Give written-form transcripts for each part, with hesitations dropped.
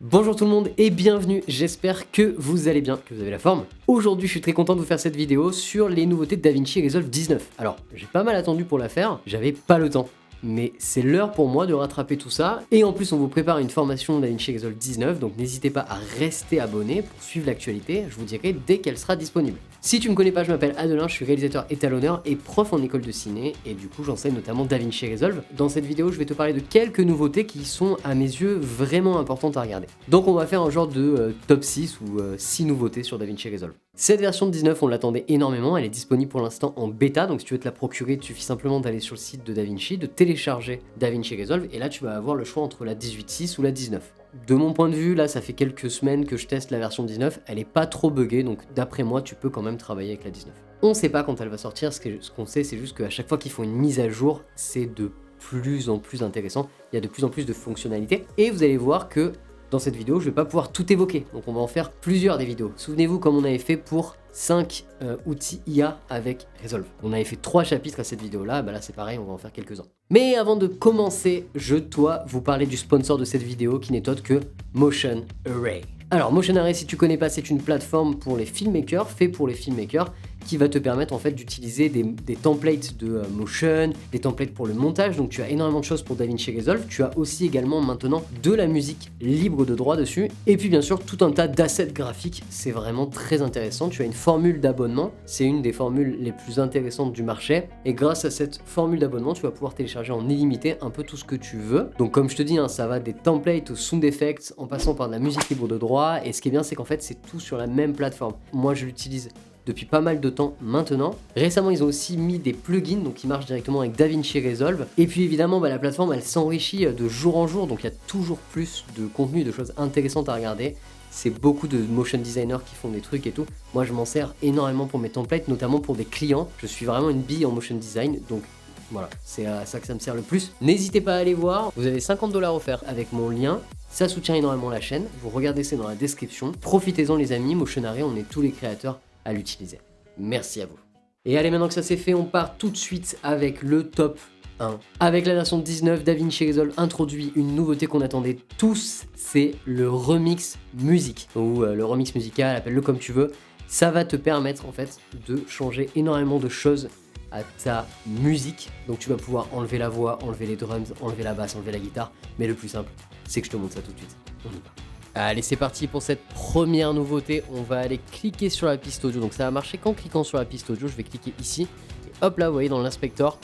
Bonjour tout le monde et bienvenue, j'espère que vous allez bien, que vous avez la forme. Aujourd'hui je suis très content de vous faire cette vidéo sur les nouveautés de DaVinci Resolve 19. Alors j'ai pas mal attendu pour la faire, j'avais pas le temps. Mais c'est l'heure pour moi de rattraper tout ça. Et en plus on vous prépare une formation DaVinci Resolve 19, donc n'hésitez pas à rester abonné pour suivre l'actualité, je vous dirai dès qu'elle sera disponible. Si tu me connais pas, je m'appelle Adelin, je suis réalisateur étalonneur et prof en école de ciné, et du coup j'enseigne notamment DaVinci Resolve. Dans cette vidéo je vais te parler de quelques nouveautés qui sont à mes yeux vraiment importantes à regarder. Donc on va faire un genre de top 6 ou 6 nouveautés sur DaVinci Resolve. Cette version de 19, on l'attendait énormément, elle est disponible pour l'instant en bêta, donc si tu veux te la procurer, il suffit simplement d'aller sur le site de DaVinci, de télécharger DaVinci Resolve, et là tu vas avoir le choix entre la 18.6 ou la 19. De mon point de vue, là ça fait quelques semaines que je teste la version 19, elle est pas trop buggée, donc d'après moi tu peux quand même travailler avec la 19. On sait pas quand elle va sortir, ce qu'on sait c'est juste qu'à chaque fois qu'ils font une mise à jour, c'est de plus en plus intéressant, il y a de plus en plus de fonctionnalités, et vous allez voir que dans cette vidéo, je vais pas pouvoir tout évoquer, donc on va en faire plusieurs des vidéos. Souvenez-vous comme on avait fait pour 5 outils IA avec Resolve. On avait fait 3 chapitres à cette vidéo-là, bah là c'est pareil, on va en faire quelques-uns. Mais avant de commencer, je dois vous parler du sponsor de cette vidéo qui n'est autre que Motion Array. Alors Motion Array, si tu connais pas, c'est une plateforme pour les filmmakers, fait pour les filmmakers, qui va te permettre en fait d'utiliser des templates de motion, des templates pour le montage, donc tu as énormément de choses pour DaVinci Resolve, tu as aussi également maintenant de la musique libre de droit dessus, et puis bien sûr tout un tas d'assets graphiques, c'est vraiment très intéressant, tu as une formule d'abonnement, c'est une des formules les plus intéressantes du marché, et grâce à cette formule d'abonnement, tu vas pouvoir télécharger en illimité un peu tout ce que tu veux, donc comme je te dis, ça va des templates aux sound effects, en passant par de la musique libre de droit, et ce qui est bien c'est qu'en fait c'est tout sur la même plateforme. Moi je l'utilise depuis pas mal de temps maintenant. Récemment, ils ont aussi mis des plugins, donc qui marchent directement avec DaVinci Resolve. Et puis évidemment, la plateforme, elle s'enrichit de jour en jour, donc il y a toujours plus de contenu, de choses intéressantes à regarder. C'est beaucoup de motion designers qui font des trucs et tout. Moi, je m'en sers énormément pour mes templates, notamment pour des clients. Je suis vraiment une bille en motion design, donc voilà, c'est à ça que ça me sert le plus. N'hésitez pas à aller voir, vous avez 50$ offerts avec mon lien. Ça soutient énormément la chaîne, vous regardez ça dans la description. Profitez-en les amis, Motion Array, on est tous les créateurs à l'utiliser. Merci à vous. Et allez, maintenant que ça c'est fait, on part tout de suite avec le top 1. Avec la version 19, DaVinci Resolve introduit une nouveauté qu'on attendait tous, c'est le remix musique, ou le remix musical, appelle-le comme tu veux. Ça va te permettre en fait de changer énormément de choses à ta musique. Donc tu vas pouvoir enlever la voix, enlever les drums, enlever la basse, enlever la guitare. Mais le plus simple, c'est que je te montre ça tout de suite. On y va. Allez, c'est parti pour cette première nouveauté. On va aller cliquer sur la piste audio. Donc ça va marcher qu'en cliquant sur la piste audio. Je vais cliquer ici. Et hop là, vous voyez dans l'inspecteur,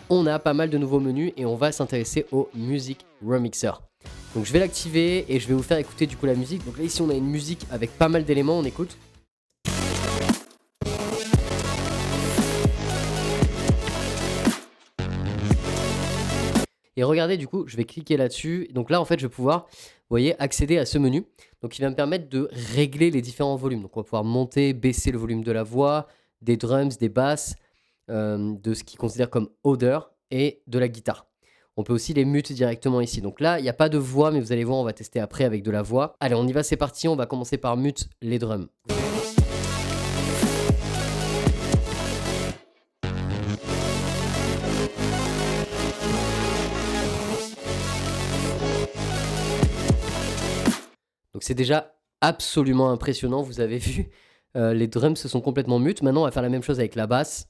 on a pas mal de nouveaux menus et on va s'intéresser au Music Remixer. Donc je vais l'activer et je vais vous faire écouter du coup la musique. Donc là ici on a une musique avec pas mal d'éléments, on écoute. Et regardez, du coup, je vais cliquer là-dessus. Donc là, en fait, je vais pouvoir, vous voyez, accéder à ce menu. Donc, il va me permettre de régler les différents volumes. Donc, on va pouvoir monter, baisser le volume de la voix, des drums, des basses, de ce qu'il considère comme odeur et de la guitare. On peut aussi les mute directement ici. Donc là, il n'y a pas de voix, mais vous allez voir, on va tester après avec de la voix. Allez, on y va, c'est parti. On va commencer par mute les drums. Donc c'est déjà absolument impressionnant, vous avez vu, les drums se sont complètement mutes. Maintenant on va faire la même chose avec la basse.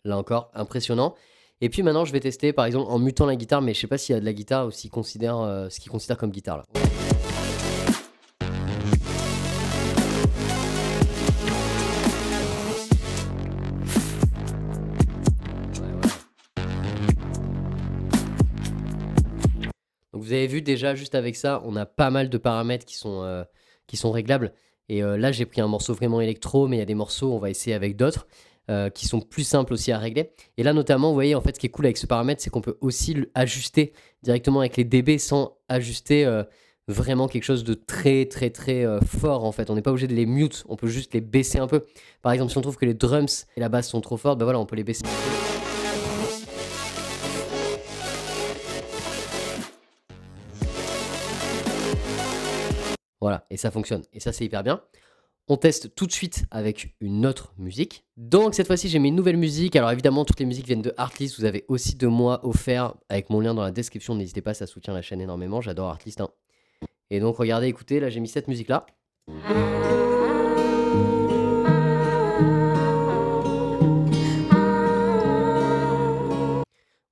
Là encore, impressionnant. Et puis maintenant je vais tester par exemple en mutant la guitare, mais je sais pas s'il y a de la guitare ou s'il considère ce qu'il considère comme guitare là. Donc vous avez vu déjà juste avec ça, on a pas mal de paramètres qui sont réglables. Et là j'ai pris un morceau vraiment électro, mais il y a des morceaux, on va essayer avec d'autres, qui sont plus simples aussi à régler. Et là notamment, vous voyez, en fait ce qui est cool avec ce paramètre, c'est qu'on peut aussi ajuster directement avec les dB sans ajuster vraiment quelque chose de très fort en fait. On n'est pas obligé de les mute, on peut juste les baisser un peu. Par exemple, si on trouve que les drums et la basse sont trop fortes, ben voilà, on peut les baisser. Voilà, et ça fonctionne. Et ça, c'est hyper bien. On teste tout de suite avec une autre musique. Donc cette fois-ci, j'ai mes nouvelles musiques. Alors évidemment, toutes les musiques viennent de Artlist. Vous avez aussi de moi offert avec mon lien dans la description. N'hésitez pas, ça soutient la chaîne énormément. J'adore Artlist, hein. Et donc regardez, écoutez, là j'ai mis cette musique-là.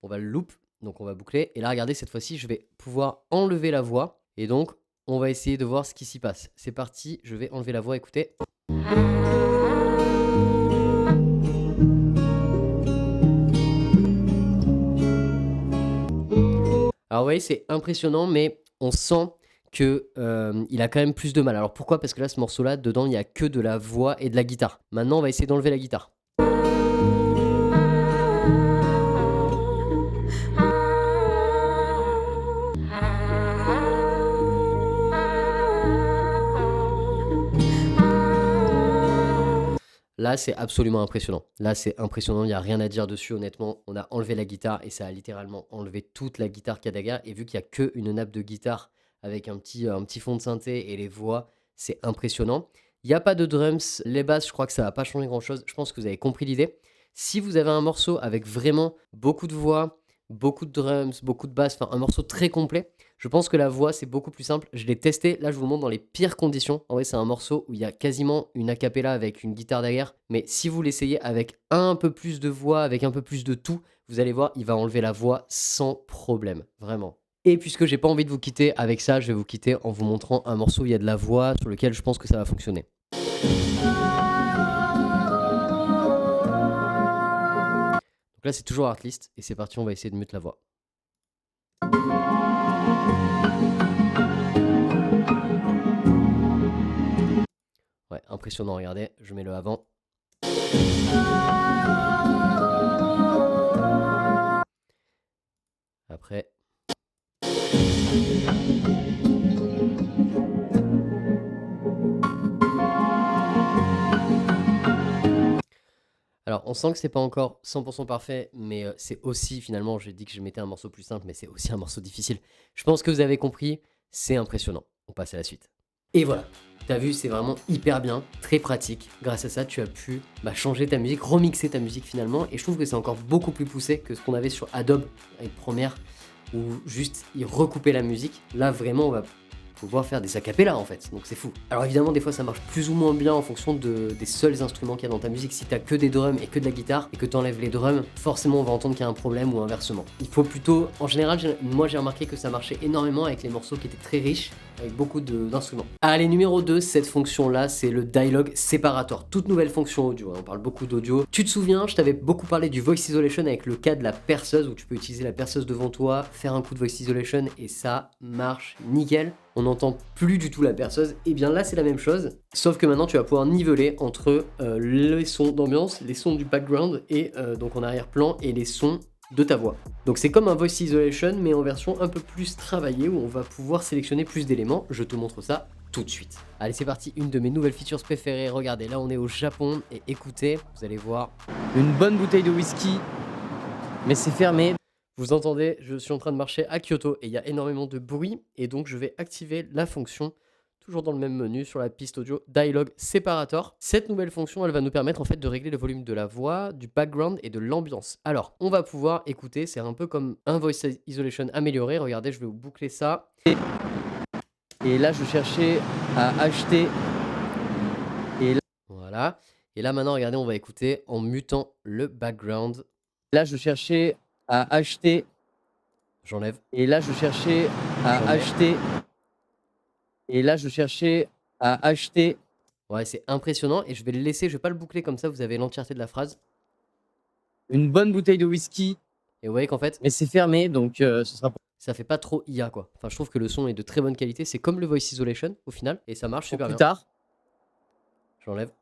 On va le loop, donc on va boucler. Et là, regardez, cette fois-ci, je vais pouvoir enlever la voix. Et donc, on va essayer de voir ce qui s'y passe. C'est parti, je vais enlever la voix, écoutez. Alors, vous voyez, c'est impressionnant, mais on sent que il a quand même plus de mal. Alors, pourquoi? Parce que là, ce morceau-là, dedans, il n'y a que de la voix et de la guitare. Maintenant, on va essayer d'enlever la guitare. Là, c'est absolument impressionnant. Là, c'est impressionnant, il n'y a rien à dire dessus, honnêtement. On a enlevé la guitare et ça a littéralement enlevé toute la guitare qu'il y a derrière. Et vu qu'il n'y a qu'une nappe de guitare avec un petit fond de synthé et les voix, c'est impressionnant. Il n'y a pas de drums. Les basses, je crois que ça ne va pas changer grand-chose. Je pense que vous avez compris l'idée. Si vous avez un morceau avec vraiment beaucoup de voix, beaucoup de drums, beaucoup de basses, enfin un morceau très complet, je pense que la voix, c'est beaucoup plus simple. Je l'ai testé. Là, je vous le montre dans les pires conditions. En vrai, c'est un morceau où il y a quasiment une acapella avec une guitare derrière. Mais si vous l'essayez avec un peu plus de voix, avec un peu plus de tout, vous allez voir, il va enlever la voix sans problème. Vraiment. Et puisque j'ai pas envie de vous quitter avec ça, je vais vous quitter en vous montrant un morceau où il y a de la voix sur lequel je pense que ça va fonctionner. Donc là, c'est toujours Artlist. Et c'est parti, on va essayer de mute la voix. Ouais, impressionnant, regardez, je mets le avant. Après. Alors, on sent que c'est pas encore 100% parfait, mais c'est aussi, finalement, j'ai dit que je mettais un morceau plus simple, mais c'est aussi un morceau difficile. Je pense que vous avez compris, c'est impressionnant. On passe à la suite. Et voilà, t'as vu, c'est vraiment hyper bien, très pratique. Grâce à ça, tu as pu changer ta musique, remixer ta musique finalement, et je trouve que c'est encore beaucoup plus poussé que ce qu'on avait sur Adobe avec Premiere, où juste il recoupait la musique. Là, vraiment, on va pouvoir faire des acapellas en fait, donc c'est fou. Alors évidemment, des fois ça marche plus ou moins bien en fonction des seuls instruments qu'il y a dans ta musique. Si t'as que des drums et que de la guitare et que t'enlèves les drums, forcément on va entendre qu'il y a un problème ou inversement. Il faut plutôt, en général, moi j'ai remarqué que ça marchait énormément avec les morceaux qui étaient très riches, avec beaucoup d'instruments. Allez, numéro 2, cette fonction là, c'est le Dialogue Separator, toute nouvelle fonction audio, on parle beaucoup d'audio. Tu te souviens, je t'avais beaucoup parlé du Voice Isolation avec le cas de la perceuse, où tu peux utiliser la perceuse devant toi, faire un coup de Voice Isolation et ça marche nickel. On n'entend plus du tout la perceuse. Et bien là, c'est la même chose, sauf que maintenant, tu vas pouvoir niveler entre les sons d'ambiance, les sons du background et donc en arrière-plan et les sons de ta voix. Donc c'est comme un Voice Isolation, mais en version un peu plus travaillée, où on va pouvoir sélectionner plus d'éléments. Je te montre ça tout de suite. Allez, c'est parti, une de mes nouvelles features préférées. Regardez, là, on est au Japon et écoutez, vous allez voir une bonne bouteille de whisky, mais c'est fermé. Vous entendez, je suis en train de marcher à Kyoto et il y a énormément de bruit et donc je vais activer la fonction, toujours dans le même menu sur la piste audio, Dialogue Separator. Cette nouvelle fonction, elle va nous permettre en fait de régler le volume de la voix, du background et de l'ambiance. Alors, on va pouvoir écouter, c'est un peu comme un Voice Isolation amélioré. Regardez, je vais vous boucler ça. Et là, je cherchais à acheter. Et là, voilà. Et là, maintenant, regardez, on va écouter en mutant le background. Là, je cherchais à acheter. J'enlève. Et là, je cherchais à acheter. Et là, je cherchais à acheter. Ouais, c'est impressionnant. Et je vais le laisser, je vais pas le boucler comme ça, vous avez l'entièreté de la phrase. Une bonne bouteille de whisky. Et vous voyez qu'en fait. Mais c'est fermé, donc ce sera. Ça fait pas trop IA quoi. Enfin, je trouve que le son est de très bonne qualité. C'est comme le Voice Isolation au final. Et ça marche super bien. Plus tard. J'enlève.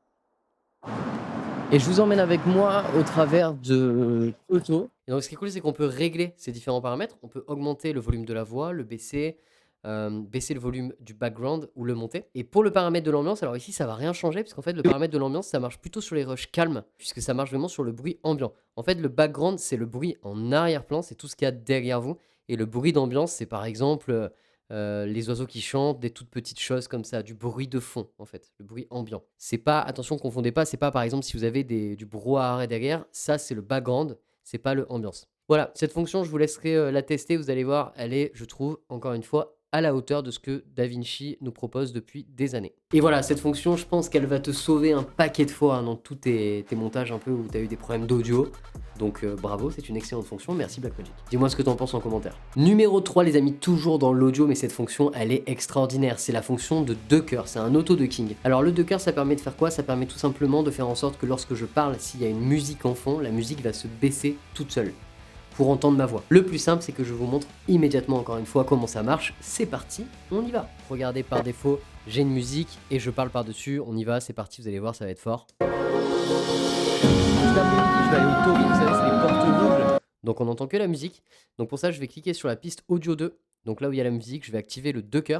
Et je vous emmène avec moi au travers de Auto. Et donc ce qui est cool, c'est qu'on peut régler ces différents paramètres. On peut augmenter le volume de la voix, le baisser, baisser le volume du background ou le monter. Et pour le paramètre de l'ambiance, alors ici, ça va rien changer, parce qu'en fait, le paramètre de l'ambiance, ça marche plutôt sur les rushs calmes, puisque ça marche vraiment sur le bruit ambiant. En fait, le background, c'est le bruit en arrière-plan, c'est tout ce qu'il y a derrière vous. Et le bruit d'ambiance, c'est par exemple les oiseaux qui chantent, des toutes petites choses comme ça, du bruit de fond en fait, le bruit ambiant. C'est pas, attention, confondez pas, c'est pas par exemple si vous avez du brouhaha derrière, ça c'est le background, c'est pas le ambiance. Voilà, cette fonction, je vous laisserai la tester, vous allez voir, elle est, je trouve, encore une fois, à la hauteur de ce que DaVinci nous propose depuis des années. Et voilà, cette fonction, je pense qu'elle va te sauver un paquet de fois dans tous tes montages un peu où tu as eu des problèmes d'audio. Donc bravo, c'est une excellente fonction, merci Blackmagic. Dis-moi ce que tu en penses en commentaire. Numéro 3 les amis, toujours dans l'audio, mais cette fonction elle est extraordinaire, c'est la fonction de ducker, c'est un auto-ducking. Alors le ducker ça permet de faire quoi? Ça permet tout simplement de faire en sorte que lorsque je parle, s'il y a une musique en fond, la musique va se baisser toute seule pour entendre ma voix. Le plus simple, c'est que je vous montre immédiatement encore une fois comment ça marche. C'est parti, on y va. Regardez, par défaut, j'ai une musique et je parle par-dessus. On y va, c'est parti, vous allez voir, ça va être fort. Cet après-midi, je vais aller au Tori, vous savez, c'est les portes rouges. Donc on n'entend que la musique. Donc pour ça, je vais cliquer sur la piste audio 2. Donc là où il y a la musique, je vais activer le ducker.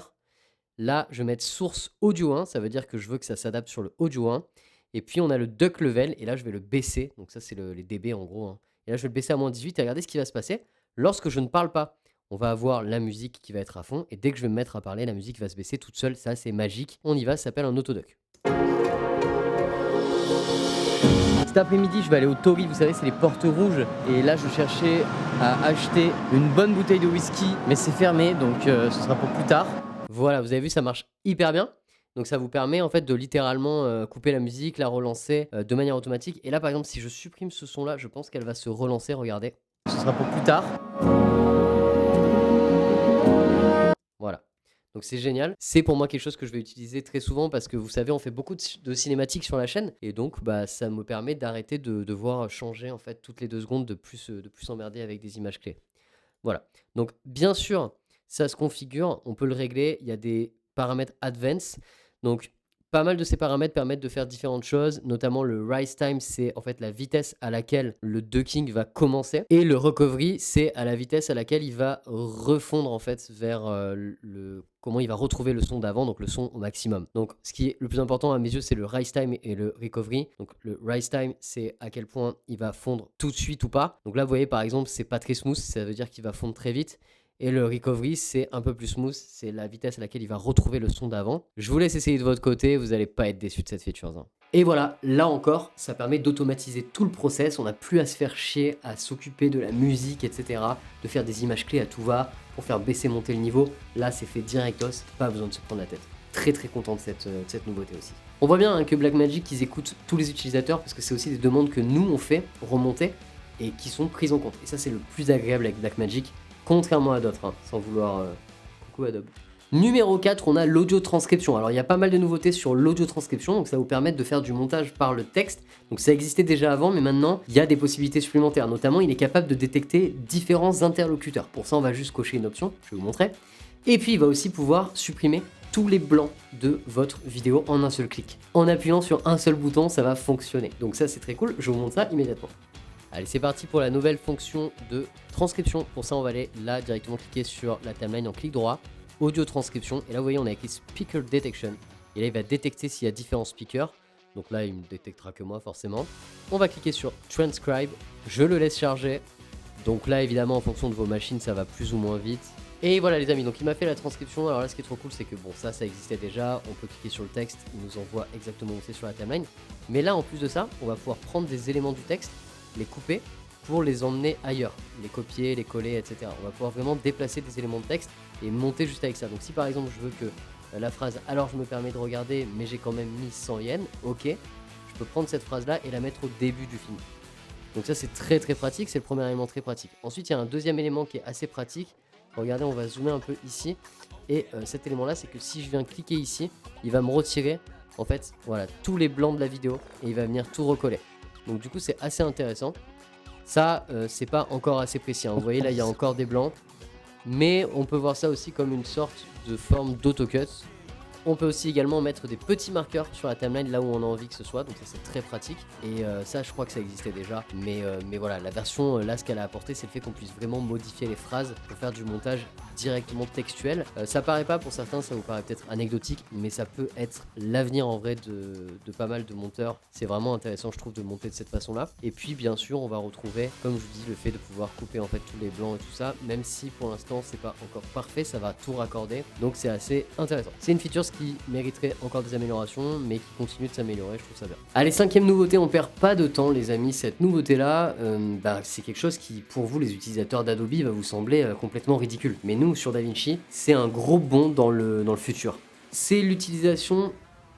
Là, je vais mettre source audio 1, ça veut dire que je veux que ça s'adapte sur le audio 1. Et puis on a le duck level, et là je vais le baisser. Donc ça, c'est les dB en gros. Et là, je vais le baisser à moins 18 et regardez ce qui va se passer. Lorsque je ne parle pas, on va avoir la musique qui va être à fond. Et dès que je vais me mettre à parler, la musique va se baisser toute seule. Ça, c'est magique. On y va, ça s'appelle un autoduck. Cet après-midi, je vais aller au Tori. Vous savez, c'est les portes rouges. Et là, je cherchais à acheter une bonne bouteille de whisky. Mais c'est fermé, donc ce sera pour plus tard. Voilà, vous avez vu, ça marche hyper bien. Donc ça vous permet en fait de littéralement couper la musique, la relancer de manière automatique. Et là par exemple si je supprime ce son là, je pense qu'elle va se relancer, regardez. Ce sera pour plus tard. Voilà. Donc c'est génial. C'est pour moi quelque chose que je vais utiliser très souvent parce que vous savez on fait beaucoup de cinématiques sur la chaîne. Et donc bah, ça me permet d'arrêter de devoir changer en fait toutes les 2 secondes, de plus emmerder avec des images clés. Voilà. Donc bien sûr ça se configure, on peut le régler. Il y a des paramètres advanced. Donc, pas mal de ces paramètres permettent de faire différentes choses, notamment le rise time, c'est en fait la vitesse à laquelle le ducking va commencer, et le recovery, c'est à la vitesse à laquelle il va refondre en fait vers comment il va retrouver le son d'avant, donc le son au maximum. Donc, ce qui est le plus important à mes yeux, c'est le rise time et le recovery. Donc, le rise time, c'est à quel point il va fondre tout de suite ou pas. Donc là, vous voyez par exemple, c'est pas très smooth, ça veut dire qu'il va fondre très vite. Et le recovery, c'est un peu plus smooth, c'est la vitesse à laquelle il va retrouver le son d'avant. Je vous laisse essayer de votre côté, vous n'allez pas être déçus de cette feature. Et voilà, là encore, ça permet d'automatiser tout le process, on n'a plus à se faire chier, à s'occuper de la musique, etc. De faire des images clés à tout va, pour faire baisser, monter le niveau. Là, c'est fait directos, pas besoin de se prendre la tête. Très très content de cette nouveauté aussi. On voit bien que Blackmagic, ils écoutent tous les utilisateurs, parce que c'est aussi des demandes que nous, on fait remonter, et qui sont prises en compte. Et ça, c'est le plus agréable avec Blackmagic. Contrairement à d'autres, sans vouloir... Coucou Adobe. Numéro 4, on a l'audio transcription. Alors il y a pas mal de nouveautés sur l'audio transcription, donc ça va vous permettre de faire du montage par le texte. Donc ça existait déjà avant, mais maintenant il y a des possibilités supplémentaires. Notamment, il est capable de détecter différents interlocuteurs. Pour ça, on va juste cocher une option, je vais vous montrer. Et puis il va aussi pouvoir supprimer tous les blancs de votre vidéo en un seul clic. En appuyant sur un seul bouton, ça va fonctionner. Donc ça, c'est très cool, je vous montre ça immédiatement. Allez, c'est parti pour la nouvelle fonction de transcription. Pour ça, on va aller là directement cliquer sur la timeline en clic droit, audio transcription. Et là, vous voyez, on a écrit speaker detection. Et là, il va détecter s'il y a différents speakers. Donc là, il ne me détectera que moi, forcément. On va cliquer sur transcribe. Je le laisse charger. Donc là, évidemment, en fonction de vos machines, ça va plus ou moins vite. Et voilà les amis, donc il m'a fait la transcription. Alors là, ce qui est trop cool, c'est que bon, ça existait déjà. On peut cliquer sur le texte, il nous envoie exactement où c'est sur la timeline. Mais là, en plus de ça, on va pouvoir prendre des éléments du texte, les couper pour les emmener ailleurs, les copier, les coller, etc. On va pouvoir vraiment déplacer des éléments de texte et monter juste avec ça. Donc si par exemple je veux que la phrase « alors je me permets de regarder mais j'ai quand même mis 100 yens », ok, je peux prendre cette phrase là et la mettre au début du film. Donc ça c'est très très pratique, c'est le premier élément très pratique. Ensuite il y a un deuxième élément qui est assez pratique. Regardez, on va zoomer un peu ici, et cet élément là c'est que si je viens cliquer ici, il va me retirer en fait voilà tous les blancs de la vidéo et il va venir tout recoller. Donc du coup c'est assez intéressant. Ça c'est pas encore assez précis, hein. Vous voyez là il y a encore des blancs. Mais on peut voir ça aussi comme une sorte de forme d'autocut. On peut aussi également mettre des petits marqueurs sur la timeline là où on a envie que ce soit, donc ça c'est très pratique. Et ça je crois que ça existait déjà, mais voilà, la version là ce qu'elle a apporté c'est le fait qu'on puisse vraiment modifier les phrases pour faire du montage directement textuel. Ça paraît pas pour certains, ça vous paraît peut-être anecdotique, mais ça peut être l'avenir en vrai de pas mal de monteurs. C'est vraiment intéressant je trouve de monter de cette façon là. Et puis bien sûr on va retrouver, comme je vous dis, le fait de pouvoir couper en fait tous les blancs et tout ça, même si pour l'instant c'est pas encore parfait, ça va tout raccorder, donc c'est assez intéressant. C'est une feature qui mériterait encore des améliorations, mais qui continue de s'améliorer, je trouve ça bien. Allez, 5e nouveauté, on perd pas de temps les amis, cette nouveauté là, c'est quelque chose qui pour vous les utilisateurs d'Adobe va vous sembler complètement ridicule, mais nous sur DaVinci, c'est un gros bond dans le futur. C'est l'utilisation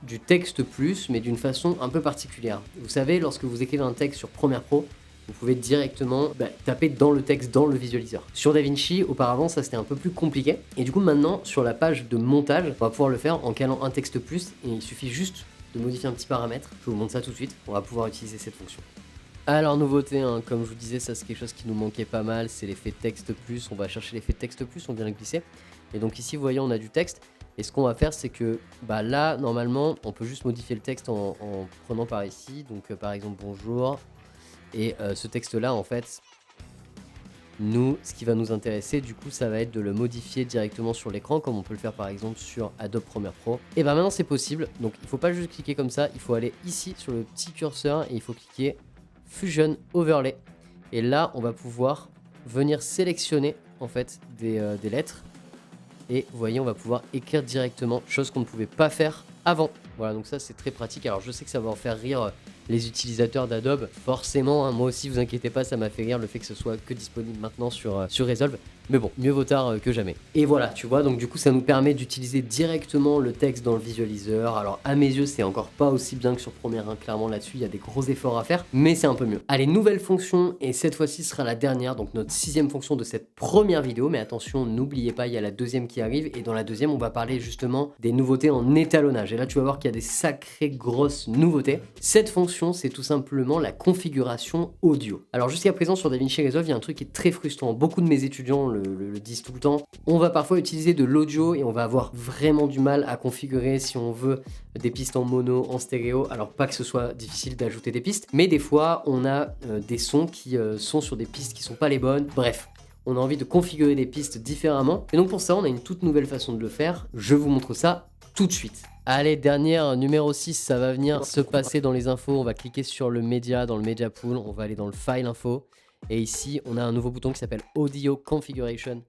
du texte plus, mais d'une façon un peu particulière. Vous savez, lorsque vous écrivez un texte sur Premiere Pro, vous pouvez directement taper dans le texte, dans le visualiseur. Sur DaVinci, auparavant, ça c'était un peu plus compliqué. Et du coup, maintenant, sur la page de montage, on va pouvoir le faire en calant un texte plus. Et il suffit juste de modifier un petit paramètre. Je vous montre ça tout de suite. On va pouvoir utiliser cette fonction. Alors, nouveauté, hein, comme je vous disais, ça c'est quelque chose qui nous manquait pas mal. C'est l'effet texte plus. On va chercher l'effet texte plus, on vient le glisser. Et donc ici, vous voyez, on a du texte. Et ce qu'on va faire, c'est que là, normalement, on peut juste modifier le texte en prenant par ici. Donc, par exemple, bonjour. Et ce texte-là, en fait, nous, ce qui va nous intéresser, du coup, ça va être de le modifier directement sur l'écran, comme on peut le faire par exemple sur Adobe Premiere Pro. Et ben maintenant, c'est possible. Donc, il ne faut pas juste cliquer comme ça. Il faut aller ici sur le petit curseur et il faut cliquer Fusion Overlay. Et là, on va pouvoir venir sélectionner en fait des lettres. Et vous voyez, on va pouvoir écrire directement, chose qu'on ne pouvait pas faire avant. Voilà, donc ça, c'est très pratique. Alors, je sais que ça va en faire rire les utilisateurs d'Adobe, forcément, hein, moi aussi vous inquiétez pas, ça m'a fait rire le fait que ce soit que disponible maintenant sur Resolve, mais bon, mieux vaut tard que jamais. Et voilà, tu vois, donc du coup ça nous permet d'utiliser directement le texte dans le visualiseur. Alors à mes yeux c'est encore pas aussi bien que sur Premiere, hein, clairement là-dessus il y a des gros efforts à faire, mais c'est un peu mieux. Allez, nouvelle fonction, et cette fois-ci sera la dernière, donc notre 6e fonction de cette première vidéo, mais attention, n'oubliez pas, il y a la 2e qui arrive, et dans la 2e on va parler justement des nouveautés en étalonnage, et là tu vas voir qu'il y a des sacrées grosses nouveautés. Cette fonction, c'est tout simplement la configuration audio. Alors jusqu'à présent sur DaVinci Resolve, il y a un truc qui est très frustrant. Beaucoup de mes étudiants le disent tout le temps. On va parfois utiliser de l'audio et on va avoir vraiment du mal à configurer si on veut des pistes en mono, en stéréo. Alors pas que ce soit difficile d'ajouter des pistes, mais des fois on a des sons qui sont sur des pistes qui sont pas les bonnes. Bref. On a envie de configurer des pistes différemment. Et donc pour ça, on a une toute nouvelle façon de le faire. Je vous montre ça tout de suite. Allez, dernière, numéro 6, ça va venir se passer dans les infos. On va cliquer sur le média, dans le Media Pool. On va aller dans le File Info. Et ici, on a un nouveau bouton qui s'appelle Audio Configuration.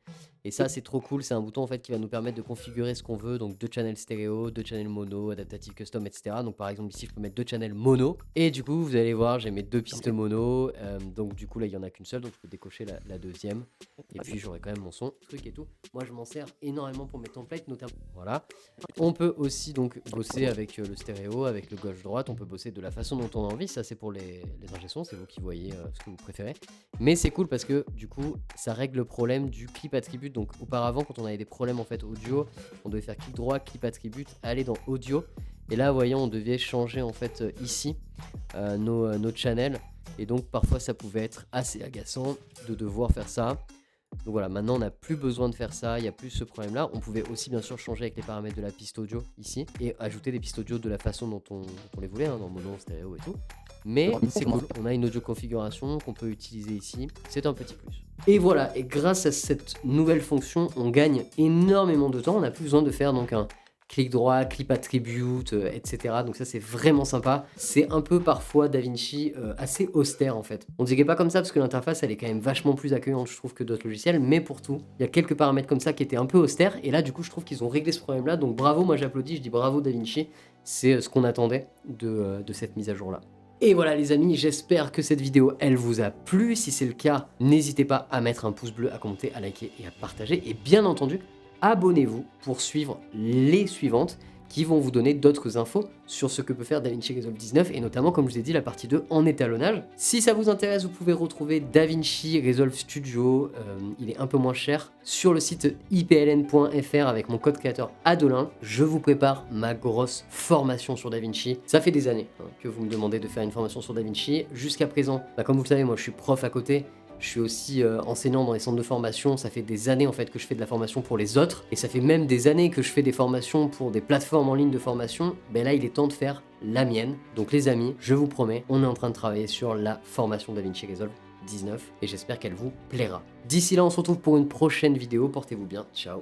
Et ça, c'est trop cool. C'est un bouton en fait qui va nous permettre de configurer ce qu'on veut. Donc 2 channels stéréo, 2 channels mono, adaptative custom, etc. Donc par exemple ici, je peux mettre 2 channels mono. Et du coup, vous allez voir, j'ai mes 2 pistes mono. Donc du coup, là, il n'y en a qu'une seule. Donc je peux décocher la deuxième. Et puis j'aurai quand même mon son, truc et tout. Moi, je m'en sers énormément pour mes templates, notamment. Voilà. On peut aussi donc bosser avec le stéréo, avec le gauche-droite. On peut bosser de la façon dont on a envie. Ça, c'est pour les ingé-sons. C'est vous qui voyez ce que vous préférez. Mais c'est cool parce que du coup, ça règle le problème du clip attribute. Donc auparavant, quand on avait des problèmes en fait audio, on devait faire clic droit, clip attribute, aller dans audio. Et là, voyons, on devait changer en fait ici nos channels. Et donc parfois, ça pouvait être assez agaçant de devoir faire ça. Donc voilà, maintenant on n'a plus besoin de faire ça, il n'y a plus ce problème là. On pouvait aussi bien sûr changer avec les paramètres de la piste audio ici et ajouter des pistes audio de la façon dont on les voulait, hein, dans mono, stéréo et tout. Mais c'est cool, on a une audio configuration qu'on peut utiliser ici, c'est un petit plus. Et voilà, et grâce à cette nouvelle fonction, on gagne énormément de temps, on n'a plus besoin de faire donc un clic droit, clip attribute, etc. Donc ça c'est vraiment sympa. C'est un peu parfois DaVinci assez austère en fait. On dirait pas comme ça parce que l'interface elle est quand même vachement plus accueillante je trouve que d'autres logiciels, mais pour tout, il y a quelques paramètres comme ça qui étaient un peu austères et là du coup je trouve qu'ils ont réglé ce problème là, donc bravo, moi j'applaudis, je dis bravo DaVinci, c'est ce qu'on attendait de cette mise à jour là. Et voilà les amis, j'espère que cette vidéo elle vous a plu. Si c'est le cas, n'hésitez pas à mettre un pouce bleu, à commenter, à liker et à partager. Et bien entendu, abonnez-vous pour suivre les suivantes qui vont vous donner d'autres infos sur ce que peut faire DaVinci Resolve 19 et notamment, comme je vous ai dit, la partie 2 en étalonnage. Si ça vous intéresse, vous pouvez retrouver DaVinci Resolve Studio, il est un peu moins cher, sur le site ipln.fr avec mon code créateur Adolin. Je vous prépare ma grosse formation sur DaVinci. Ça fait des années que vous me demandez de faire une formation sur DaVinci. Jusqu'à présent, comme vous le savez, moi je suis prof à côté. Je suis aussi enseignant dans les centres de formation, ça fait des années en fait que je fais de la formation pour les autres, et ça fait même des années que je fais des formations pour des plateformes en ligne de formation. Ben là il est temps de faire la mienne. Donc les amis, je vous promets, on est en train de travailler sur la formation DaVinci Resolve 19 et j'espère qu'elle vous plaira. D'ici là, on se retrouve pour une prochaine vidéo, portez-vous bien, ciao.